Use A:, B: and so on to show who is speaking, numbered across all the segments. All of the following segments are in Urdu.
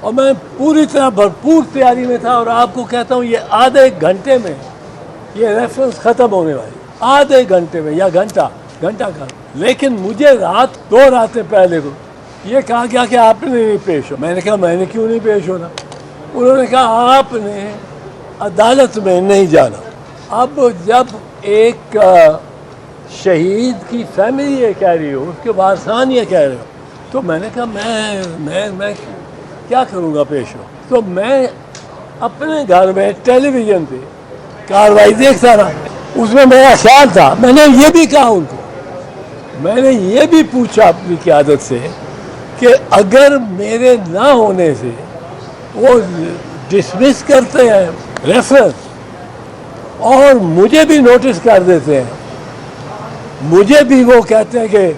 A: اور میں پوری طرح بھرپور تیاری میں تھا، اور آپ کو کہتا ہوں یہ آدھے گھنٹے میں یہ ریفرنس ختم ہونے والی، آدھے گھنٹے میں یا گھنٹہ کا. لیکن مجھے دو راتیں پہلے کو یہ کہا گیا کہ آپ نے نہیں پیش ہو. میں نے کہا میں نے کیوں نہیں پیش ہونا؟ انہوں نے کہا آپ نے عدالت میں نہیں جانا. اب جب ایک شہید کی فیملی یہ کہہ رہی ہو، اس کے وارثان یہ کہہ رہے ہو، تو میں نے کہا میں کیا کروں گا پیش ہو. تو میں اپنے گھر میں ٹیلی ویژن پہ کاروائی دیکھتا رہا. اس میں میرا خیال تھا، میں نے یہ بھی کہا ان کو، میں نے یہ بھی پوچھا اپنی قیادت سے کہ اگر میرے نہ ہونے سے وہ ڈسمس کرتے ہیں ریفرنس اور مجھے بھی نوٹس کر دیتے ہیں، مجھے بھی وہ کہتے ہیں کہ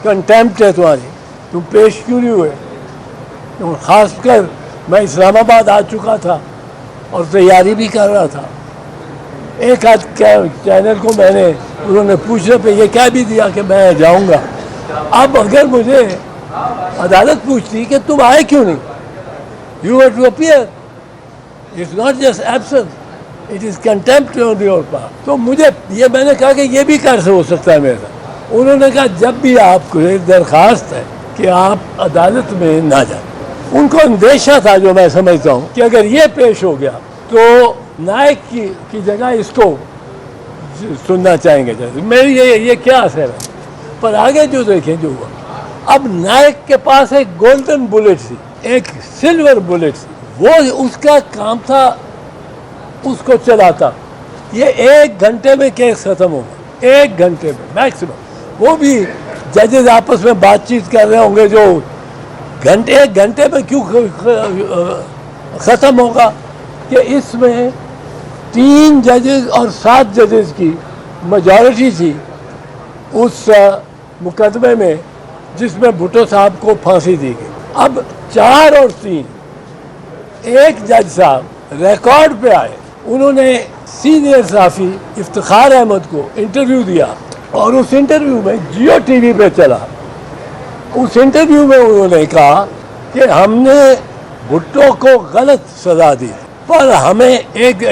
A: کنٹیمپٹ ہے تمہاری، تم پیش کیوں نہیں ہوئے. خاص کر میں اسلام آباد آ چکا تھا اور تیاری بھی کر رہا تھا. ایک آدھ چینل کو میں نے انہوں نے پوچھنے پہ یہ کہہ بھی دیا کہ میں جاؤں گا. اب اگر مجھے عدالت پوچھتی کہ تم آئے کیوں نہیں، you have to appear, it's not just absence, it is contempt on your part. تو مجھے یہ میں نے کہا کہ یہ بھی کیسے ہو سکتا ہے میرا. انہوں نے کہا جب بھی آپ کو ایک درخواست ہے کہ آپ عدالت میں نہ جائیں. ان کو اندیشہ تھا جو میں سمجھتا ہوں کہ اگر یہ پیش ہو گیا تو نائک کی جگہ اس کو سننا چاہیں گے. میری یہ کیا اثر ہے، پر آگے جو دیکھیں جو ہوا. اب نائک کے پاس ایک گولڈن بلیٹ تھی، ایک سلور بلیٹ تھی، وہ اس کا کام تھا اس کو چلاتا. یہ 1 گھنٹے میں کیس ختم ہوگا، 1 گھنٹے میں میکسیمم. وہ بھی ججز آپس میں بات چیت کر رہے ہوں گے جو 1 گھنٹے میں کیوں ختم ہوگا کہ اس میں 3 ججز اور 7 ججز کی میجارٹی تھی اس مقدمے میں جس میں بھٹو صاحب کو پھانسی دی گئی. اب 4 اور 3 ایک جج صاحب ریکارڈ پہ آئے، انہوں نے سینئر صحافی افتخار احمد کو انٹرویو دیا اور اس انٹرویو میں جیو ٹی وی پہ چلا. اس انٹرویو میں انہوں نے کہا کہ ہم نے بھٹو کو غلط سزا دی، پر ہمیں ایک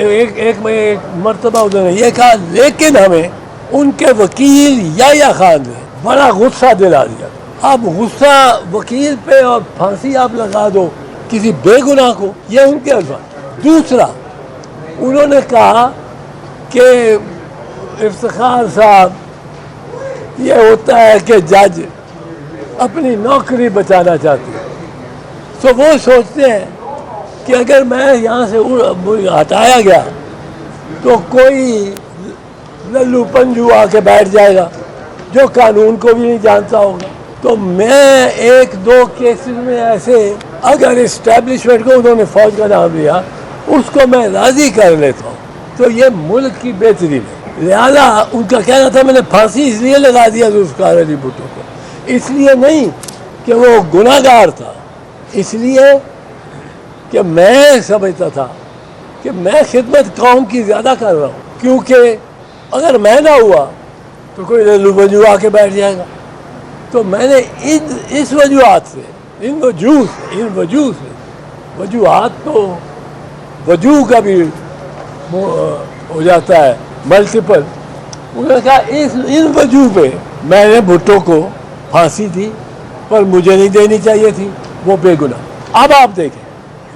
A: مرتبہ انہوں نے یہ کہا لیکن ہمیں ان کے وکیل یحییٰ خان نے بڑا غصہ دلا دیا. اب غصہ وکیل پہ اور پھانسی آپ لگا دو کسی بے گناہ کو، یہ ان کے الفاظ. دوسرا انہوں نے کہا کہ افتخار صاحب یہ ہوتا ہے کہ جج اپنی نوکری بچانا چاہتے ہیں، تو وہ سوچتے ہیں کہ اگر میں یہاں سے ہٹایا گیا تو کوئی للو پنجو آ کے بیٹھ جائے گا جو قانون کو بھی نہیں جانتا ہوگا. تو میں 1-2 کیسز میں ایسے اگر اسٹیبلشمنٹ کو انہوں نے فوج کا نام لیا اس کو میں راضی کر لیتا ہوں تو یہ ملک کی بہتری میں. لہذا ان کا کہنا تھا میں نے پھانسی اس لیے لگا دیا ذوالفقار علی بھٹو کو، اس لیے نہیں کہ وہ گناہ گار تھا، اس لیے کہ میں سمجھتا تھا کہ میں خدمت قوم کی زیادہ کر رہا ہوں، کیونکہ اگر میں نہ ہوا تو کوئی للو بنجو آ کے بیٹھ جائے گا. تو میں نے اس وجوہات سے وجوہات تو وجوہ کا بھی ہو جاتا ہے ملٹیپل. انہوں نے کہا ان وجوہ پہ میں نے بھٹو کو پھانسی دی، پر مجھے نہیں دینی چاہیے تھی، وہ بے گناہ. اب آپ دیکھیں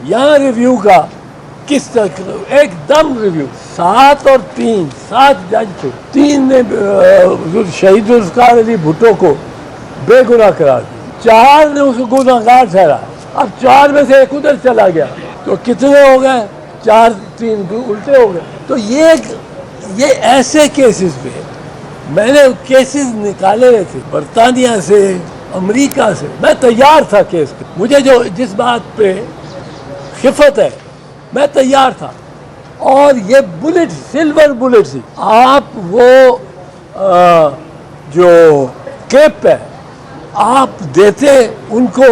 A: یہاں ریویو کا کس طرح ایک دم ریویو 7 اور 7 جج تھے، 3 نے شہید ذوالفقار علی بھٹو کو بے گناہ قرار دی، 4 نے اس کو گناہ گار ٹھہرا. اب 4 میں سے ایک ادھر چلا گیا تو کتنے ہو گئے؟ 4-3 الٹے ہو گئے. تو یہ ایسے کیسز پہ میں نے کیسز نکالے تھے برطانیہ سے، امریکہ سے. میں تیار تھا کیس پہ، مجھے جس بات پہ خفت ہے میں تیار تھا. اور یہ بلٹ سلور بلٹ تھی. آپ وہ جو کیپ ہے آپ دیتے ان کو،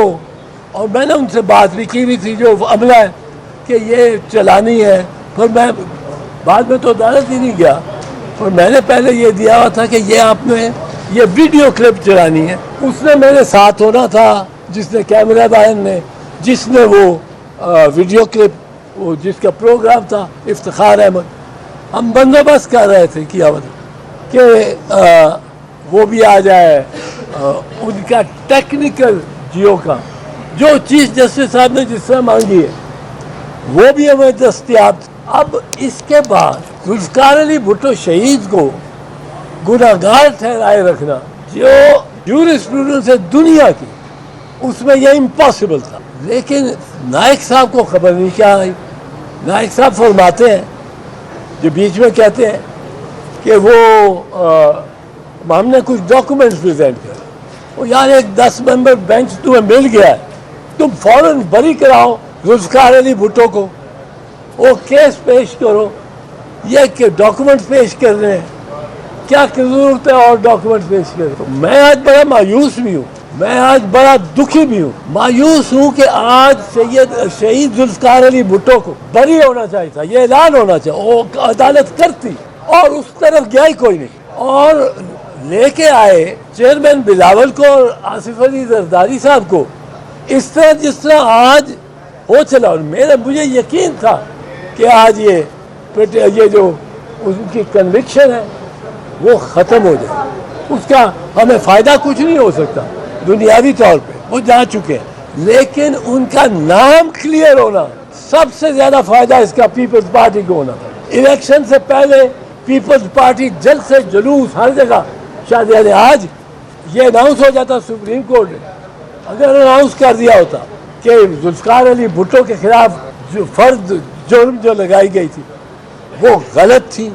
A: اور میں نے ان سے بات بھی کی ہوئی تھی جو عملہ ہے کہ یہ چلانی ہے. پھر میں بعد میں تو عدالت ہی نہیں گیا، پر میں نے پہلے یہ دیا ہوا تھا کہ یہ آپ نے یہ ویڈیو کلپ چلانی ہے. اس نے میرے ساتھ ہونا تھا، جس نے کیمرہ مین نے، جس نے وہ ویڈیو کلپ وہ جس کا پروگرام تھا افتخار احمد، ہم بندوبست کر رہے تھے کیا کہ وہ بھی آ جائے، ان کا ٹیکنیکل جیو کا جو چیف جسٹس صاحب نے جس طرح مانگی ہے وہ بھی ہمیں دستیاب. اب اس کے بعد ذوالفقار علی بھٹو شہید کو گناہ گار ٹھہرائے رکھنا جو جورسپروڈنس ہے دنیا کی، اس میں یہ امپاسبل تھا. لیکن نائک صاحب کو خبر نہیں کیا آئی. نائک صاحب فرماتے ہیں جو بیچ میں کہتے ہیں کہ وہ ہم نے کچھ ڈاکومنٹس پریزنٹ کرے. وہ یار ایک 10 ممبر بینچ تمہیں مل گیا ہے، تم فوراً بری کراؤ ذوالفقار علی بھٹو کو، وہ کیس پیش کرو. یہ کہ ڈاکومنٹ پیش کر رہے ہیں، کیا ضرورت ہے اور ڈاکومنٹ پیش کرے. میں آج بڑا مایوس بھی ہوں، میں آج بڑا دکھی بھی ہوں. مایوس ہوں کہ آج شہید ذوالفقار علی بھٹو کو بری ہونا چاہیے تھا، یہ اعلان ہونا چاہیے، وہ عدالت کرتی اور اس طرف گیا ہی کوئی نہیں. اور لے کے آئے چیئرمین بلاول کو اور آصف علی زرداری صاحب کو اس طرح جس طرح آج ہو چلا. اور مجھے یقین تھا کہ آج یہ جو ان کی کنوکشن ہے وہ ختم ہو جائے. اس کا ہمیں فائدہ کچھ نہیں ہو سکتا دنیاوی طور پہ، وہ جا چکے ہیں. لیکن ان کا نام کلیئر ہونا سب سے زیادہ فائدہ اس کا پیپلز پارٹی کو ہونا تھا. الیکشن سے پہلے پیپلز پارٹی جلد سے جلوس ہر جگہ شاید آج یہ اناؤنس ہو جاتا سپریم کورٹ نے اگر اناؤنس کر دیا ہوتا کہ ذوالفقار علی بھٹو کے خلاف جو فرد جرم جو لگائی گئی تھی وہ غلط تھی،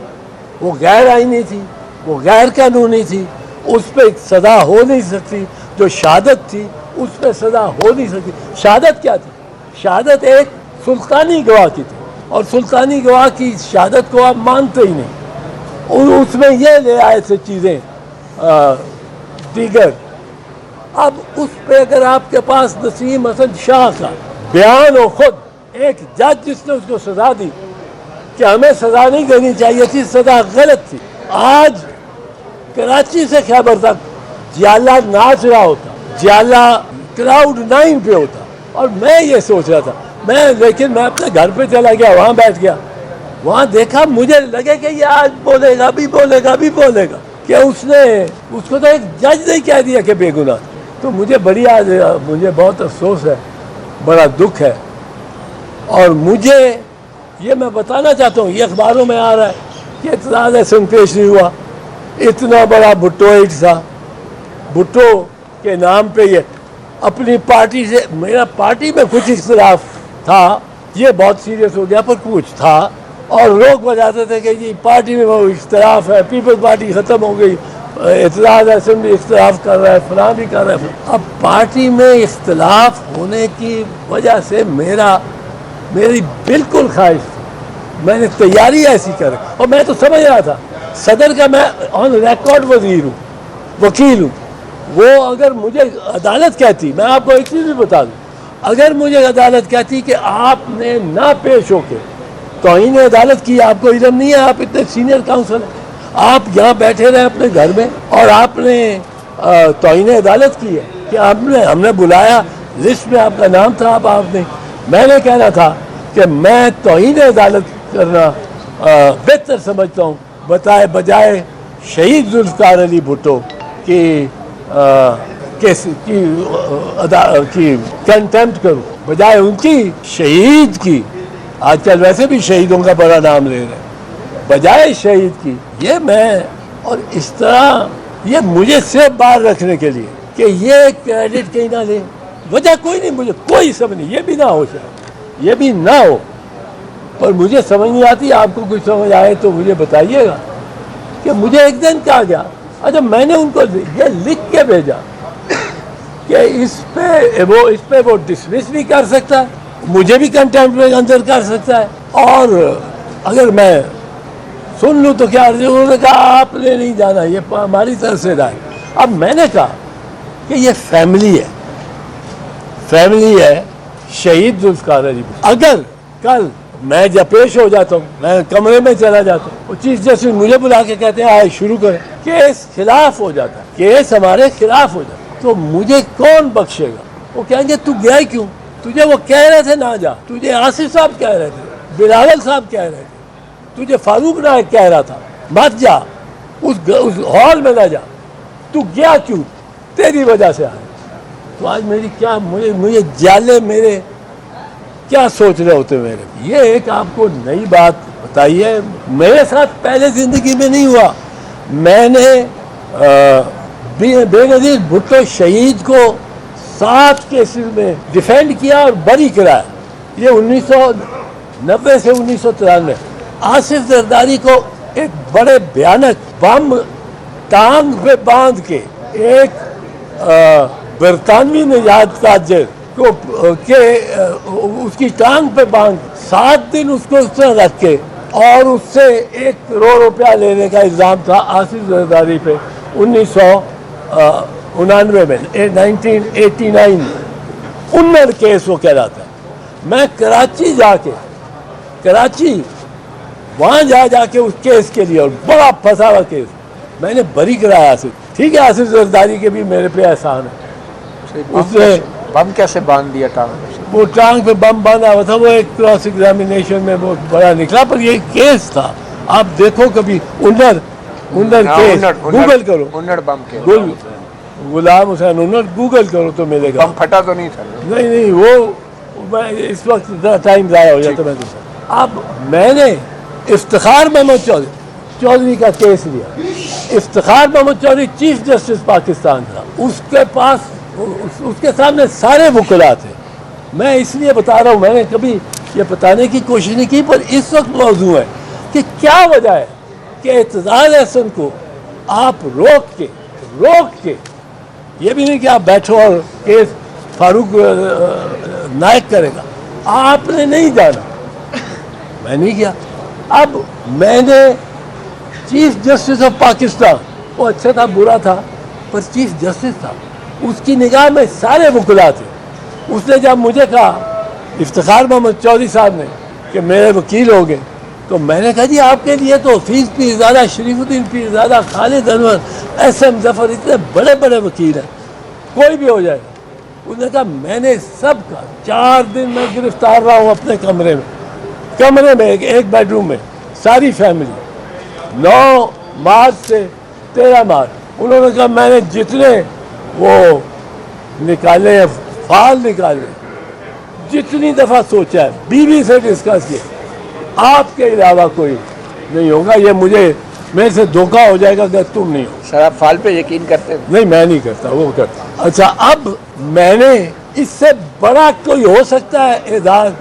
A: وہ غیر آئینی تھی، وہ غیر قانونی تھی، اس پہ سزا ہو نہیں سکتی. جو شہادت تھی اس پہ سزا ہو نہیں سکتی. شہادت کیا تھی؟ شہادت ایک سلطانی گواہ کی تھی اور سلطانی گواہ کی شہادت کو آپ مانتے ہی نہیں. اس میں یہ لے آئے تھے چیزیں دیگر. اب اس پہ اگر آپ کے پاس نسیم حسن شاہ کا بیان ہو، خود ایک جج جس نے اس کو سزا دی کہ ہمیں سزا نہیں دینی چاہیے تھی، سزا غلط تھی. آج کراچی سے خیبر تک جیالہ ناچ رہا ہوتا، جیالہ کراؤڈ 9 پہ ہوتا. اور میں یہ سوچ رہا تھا لیکن میں اپنے گھر پہ چلا گیا، وہاں بیٹھ گیا، وہاں دیکھا، مجھے لگے کہ یہ آج بولے گا بھی بولے گا بھی بولے گا کہ اس کو تو ایک جج نے کہہ دیا کہ بے گناہ. تو مجھے مجھے بہت افسوس ہے، بڑا دکھ ہے. اور مجھے یہ میں بتانا چاہتا ہوں، یہ اخباروں میں آ رہا ہے کہ اعتزاز احسن پیش نہیں ہوا، اتنا بڑا بھٹو ایٹ تھا، بھٹو کے نام پہ یہ اپنی پارٹی سے، میرا پارٹی میں کچھ اختلاف تھا، یہ بہت سیریس ہو گیا، پر کچھ تھا اور لوگ بتاتے تھے کہ یہ پارٹی میں وہ اختلاف ہے، پیپلز پارٹی ختم ہو گئی، اعتزاز احسن بھی اختلاف کر رہا ہے، فلاں بھی کر رہا ہے. اب پارٹی میں اختلاف ہونے کی وجہ سے میری بالکل خواہش تھی، میں نے تیاری ایسی کر، اور میں تو سمجھ رہا تھا صدر کا میں آن ریکارڈ وکیل ہوں. وہ اگر مجھے عدالت کہتی، میں آپ کو ایک چیز بھی بتا دوں، اگر مجھے عدالت کہتی کہ آپ نے نہ پیش ہو کے توہین عدالت کی، آپ کو علم نہیں ہے، آپ اتنے سینئر کاؤنسل ہیں، آپ یہاں بیٹھے رہے اپنے گھر میں اور آپ نے توہین عدالت کی ہے کہ ہم نے بلایا، لسٹ میں آپ کا نام تھا، آپ نے، میں نے کہنا تھا کہ میں توہین عدالت کرنا بہتر سمجھتا ہوں بجائے شہید ذوالفقار علی بھٹو کی کنٹمپٹ کروں، بجائے ان کی شہید کی. آج کل ویسے بھی شہیدوں کا بڑا نام لے رہے ہیں، بجائے شہید کی. یہ میں اور اس طرح یہ مجھے صرف باہر رکھنے کے لیے کہ یہ کریڈٹ کہیں نہ لے، وجہ کوئی نہیں، مجھے کوئی سمجھ نہیں، یہ بھی نہ ہو شاید، یہ بھی نہ ہو، پر مجھے سمجھ نہیں آتی. آپ کو کچھ سمجھ آئے تو مجھے بتائیے گا. کہ مجھے ایک دن کہا گیا، اچھا میں نے ان کو یہ لکھ کے بھیجا کہ اس پہ وہ ڈسمس بھی کر سکتا ہے، مجھے بھی کنٹمپٹ میں اندر کر سکتا ہے، اور اگر میں سن لوں تو کیا. انہوں نے کہا آپ نے نہیں جانا، یہ ہماری طرف سے رائے. اب میں نے کہا کہ یہ فیملی ہے شہید ذوالفقار علی. اگر کل میں جب پیش ہو جاتا ہوں، میں کمرے میں چلا جاتا ہوں، وہ چیف جسٹس مجھے بلا کے کہتے ہیں آئے شروع کریں، کیس خلاف ہو جاتا ہے، کیس ہمارے خلاف ہو جاتا ہے، تو مجھے کون بخشے گا؟ وہ کہیں گے تو گیا ہی کیوں، تجھے وہ کہہ رہے تھے نہ جا, تجھے آصف صاحب کہہ رہے تھے, بلاول صاحب کہہ رہے تھے, تجھے فاروق نائک کہہ رہا تھا مت جا, اس ہال میں نہ جا, تو گیا کیوں؟ تیری وجہ سے آیا. تو آج میری کیا مجھے جالے میرے کیا سوچ رہے ہوتے میرے. یہ ایک آپ کو نئی بات بتائی ہے, میرے ساتھ پہلے زندگی میں نہیں ہوا. میں نے بے نظیر بھٹو شہید کو 7 کیسز میں ڈیفینڈ کیا اور بری کرایا. یہ 1990 سے 1993. آصف زرداری کو ایک بڑے بھیانک بم ٹانگ پہ باندھ کے ایک برطانوی نجات تاجر کو اس کی ٹانگ پہ باندھ 7 دن اس کو اس طرح رکھ کے اور اس سے 1 کروڑ روپیہ لینے کا الزام تھا آصف زرداری پہ 1999 میں 1989 انر کیس وہ کہلاتا ہے. میں کراچی جا کے وہاں جا کے اس کیس کے لیے, اور بڑا پھنسا ہوا کیس, میں نے بری کرایا آصف. ٹھیک ہے, آصف زرداری کے بھی میرے پہ احسان ہے. اس نے
B: بم کیسے باندھ دیا ٹانگ پہ؟
A: وہ ٹانگ پہ بم باندھا ہوا تھا, وہ ایک کراس ایگزامینیشن میں بہت بڑا نکلا, پر یہ کیس تھا. آپ دیکھو کبھی انر کیس گوگل کرو,
B: انر بم کے
A: غلام حسین انر گوگل کرو تو ملے گا.
B: بم پھٹا تو نہیں تھا؟
A: نہیں, وہ اس وقت ٹائم ضائع ہو جاتا. اب میں نے افتخار محمد چودھری کا کیس لیا. افتخار محمد چودھری چیف جسٹس پاکستان تھا, اس کے پاس اس کے سامنے سارے وکلا تھے. میں اس لیے بتا رہا ہوں, میں نے کبھی یہ بتانے کی کوشش نہیں کی, پر اس وقت موضوع ہے کہ کیا وجہ ہے کہ اعتزاز احسن کو آپ روک کے یہ بھی نہیں کہ آپ بیٹھو اور کیس فاروق نائک کرے گا, آپ نے نہیں جانا, میں نہیں کیا. اب میں نے چیف جسٹس آف پاکستان, وہ اچھا تھا برا تھا پر چیف جسٹس تھا, اس کی نگاہ میں سارے وکلا تھے. اس نے جب مجھے کہا افتخار محمد چودھری صاحب نے کہ میرے وکیل ہو گئے, تو میں نے کہا جی آپ کے لیے تو حفیظ پیرزادہ, شریف الدین پیرزادہ, خالد انور, ایس ایم ظفر, اتنے بڑے بڑے وکیل ہیں, کوئی بھی ہو جائے گا. اس نے کہا میں نے سب کا 4 دن میں گرفتار رہا ہوں اپنے کمرے میں ایک بیڈ روم میں, ساری فیملی. 9 مارچ سے 13 مارچ انہوں نے کہا میں نے جتنے وہ نکالے فائل نکالے, جتنی دفعہ سوچا ہے, بیوی سے ڈسکس کیا, آپ کے علاوہ کوئی نہیں ہوگا, یہ میرے سے دھوکہ ہو جائے گا اگر تم نہیں ہو.
B: سر آپ فائل پہ یقین کرتے ہیں؟
A: نہیں, میں نہیں کرتا, وہ کرتا. اچھا, اب میں نے اس سے بڑا کوئی ہو سکتا ہے اعزاز